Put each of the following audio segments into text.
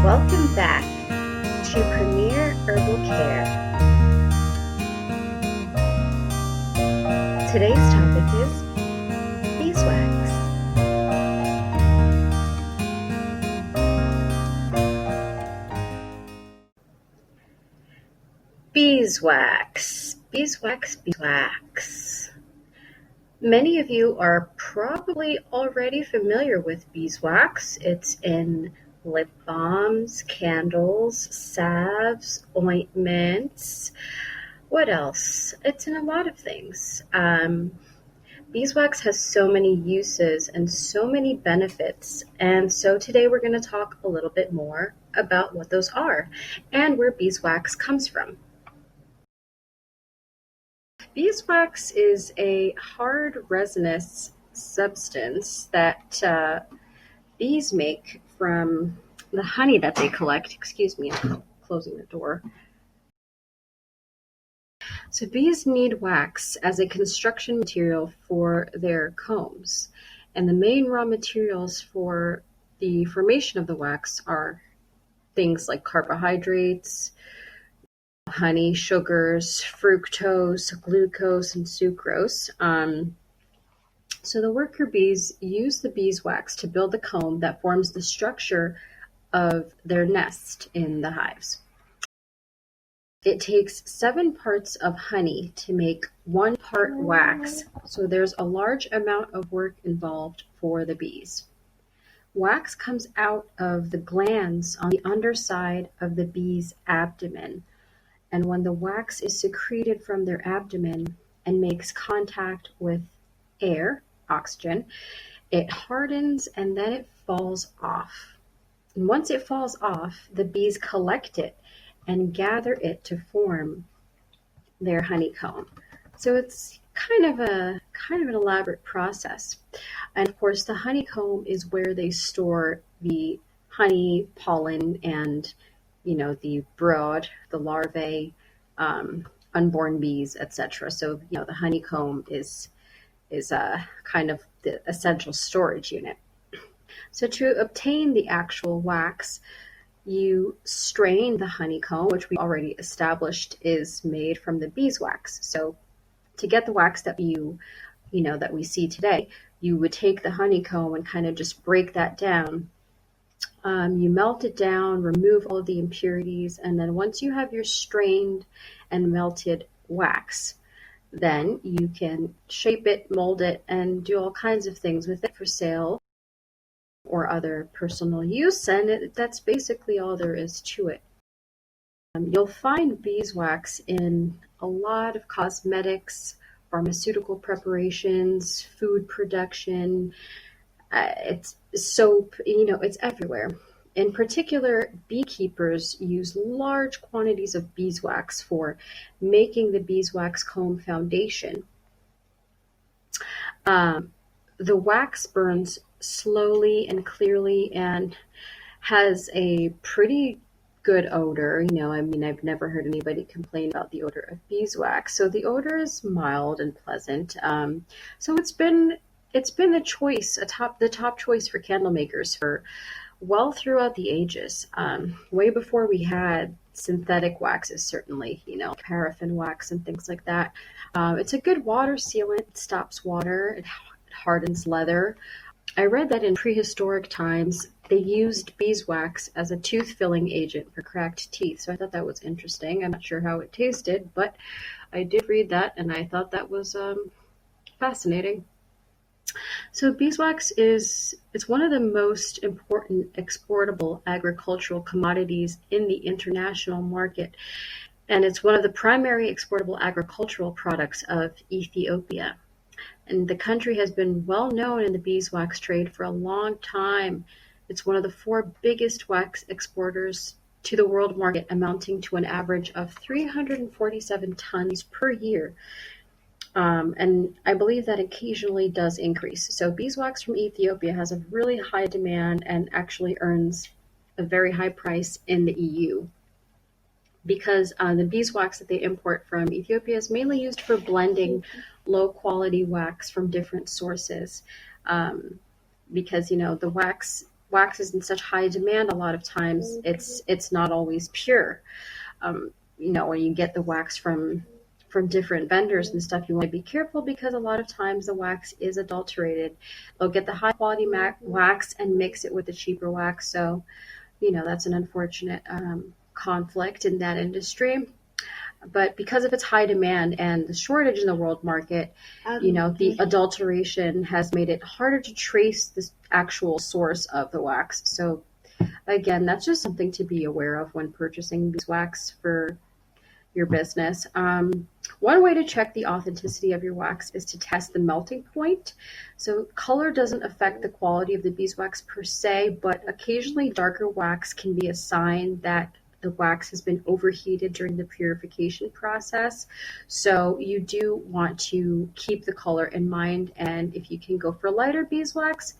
Welcome back to Premier Herbal Care. Today's topic is beeswax. Beeswax, beeswax, beeswax. Many of you are probably already familiar with beeswax. It's in lip balms, candles, salves, ointments. What else? It's in a lot of things. Beeswax has so many uses and so many benefits. And so today we're going to talk a little bit more about what those are and where beeswax comes from. Beeswax is a hard resinous substance that bees make from the honey that they collect. Excuse me, I'm closing the door. So bees need wax as a construction material for their combs. And the main raw materials for the formation of the wax are things like carbohydrates, honey, sugars, fructose, glucose, and sucrose. So the worker bees use the beeswax to build the comb that forms the structure of their nest in the hives. It takes 7 parts of honey to make 1 part wax, so there's a large amount of work involved for the bees. Wax comes out of the glands on the underside of the bee's abdomen, and when the wax is secreted from their abdomen and makes contact with air, oxygen, it hardens and then it falls off. And once it falls off, the bees collect it and gather it to form their honeycomb. So it's kind of an elaborate process. And of course, the honeycomb is where they store the honey, pollen, and the brood, the larvae, unborn bees, etc. So the honeycomb is kind of the essential storage unit. So to obtain the actual wax, you strain the honeycomb, which we already established is made from the beeswax. So to get the wax that that we see today, you would take the honeycomb and kind of just break that down. You melt it down, remove all of the impurities, and then once you have your strained and melted wax, then you can shape it, mold it, and do all kinds of things with it for sale or other personal use, and that's basically all there is to it. You'll find beeswax in a lot of cosmetics, pharmaceutical preparations, food production. It's soap, it's everywhere. In particular, beekeepers use large quantities of beeswax for making the beeswax comb foundation. The wax burns slowly and clearly and has a pretty good odor. I've never heard anybody complain about the odor of beeswax. So the odor is mild and pleasant. So it's been the top choice for candle makers for well throughout the ages. Way before we had synthetic waxes, certainly, paraffin wax and things like that. It's a good water sealant. It stops water. It hardens leather. I read that in prehistoric times, they used beeswax as a tooth filling agent for cracked teeth. So I thought that was interesting. I'm not sure how it tasted, but I did read that and I thought that was fascinating. So beeswax it's one of the most important exportable agricultural commodities in the international market, and it's one of the primary exportable agricultural products of Ethiopia. And the country has been well known in the beeswax trade for a long time. It's one of the 4 biggest wax exporters to the world market, amounting to an average of 347 tons per year. And I believe that occasionally does increase. So beeswax from Ethiopia has a really high demand and actually earns a very high price in the EU, because the beeswax that they import from Ethiopia is mainly used for blending low quality wax from different sources. Because the wax wax is in such high demand, a lot of times it's not always pure. When you get the wax from different vendors and stuff, you want to be careful because a lot of times the wax is adulterated. They'll get the high quality wax and mix it with the cheaper wax. So, that's an unfortunate conflict in that industry. But because of its high demand and the shortage in the world market, the adulteration has made it harder to trace the actual source of the wax. So again, that's just something to be aware of when purchasing beeswax for your business. One way to check the authenticity of your wax is to test the melting point. So color doesn't affect the quality of the beeswax per se, but occasionally darker wax can be a sign that the wax has been overheated during the purification process. So you do want to keep the color in mind, and if you can go for lighter beeswax,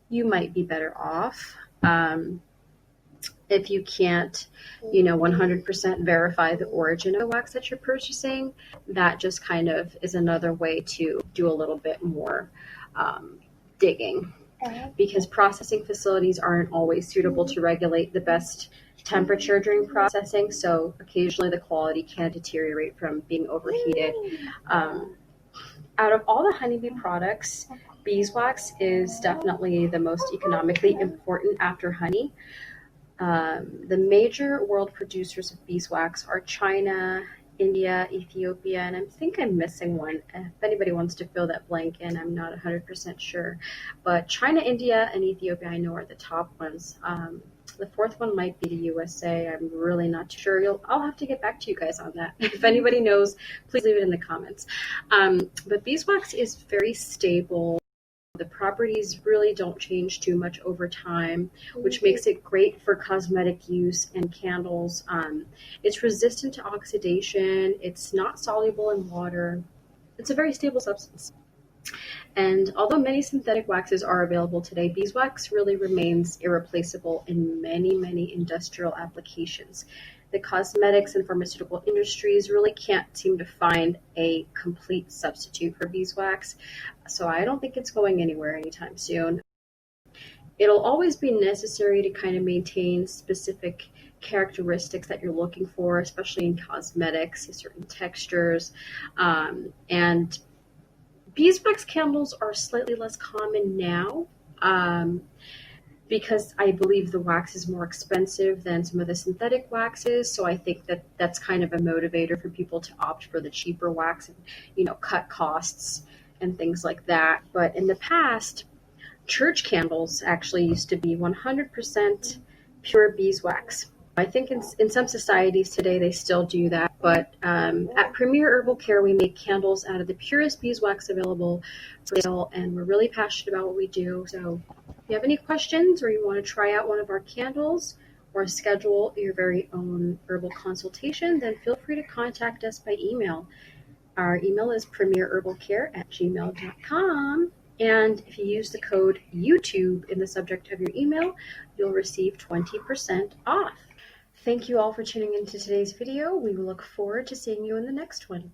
you might be better off. If you can't, 100% verify the origin of the wax that you're purchasing, that just kind of is another way to do a little bit more digging, because processing facilities aren't always suitable to regulate the best temperature during processing, so occasionally the quality can deteriorate from being overheated. Out of all the honeybee products, beeswax is definitely the most economically important after honey. The major world producers of beeswax are China, India, Ethiopia, and I think I'm missing one. If anybody wants to fill that blank in, I'm not 100% sure. But China, India, and Ethiopia I know are the top ones. The fourth one might be the USA. I'm really not too sure. I'll have to get back to you guys on that. If anybody knows, please leave it in the comments. But beeswax is very stable. The properties really don't change too much over time, which makes it great for cosmetic use and candles. It's resistant to oxidation. It's not soluble in water. It's a very stable substance. And although many synthetic waxes are available today, beeswax really remains irreplaceable in many, many industrial applications. The cosmetics and pharmaceutical industries really can't seem to find a complete substitute for beeswax, so I don't think it's going anywhere anytime soon. It'll always be necessary to kind of maintain specific characteristics that you're looking for, especially in cosmetics, certain textures, and beeswax candles are slightly less common now, because I believe the wax is more expensive than some of the synthetic waxes. So I think that that's kind of a motivator for people to opt for the cheaper wax and, cut costs and things like that. But in the past, church candles actually used to be 100% pure beeswax. I think in some societies today they still do that, but at Premiereherbalcare we make candles out of the purest beeswax available for sale, and we're really passionate about what we do. So if you have any questions or you want to try out one of our candles or schedule your very own herbal consultation, then feel free to contact us by email. Our email is premiereherbalcare@gmail.com. And if you use the code YouTube in the subject of your email, you'll receive 20% off. Thank you all for tuning into today's video. We will look forward to seeing you in the next one.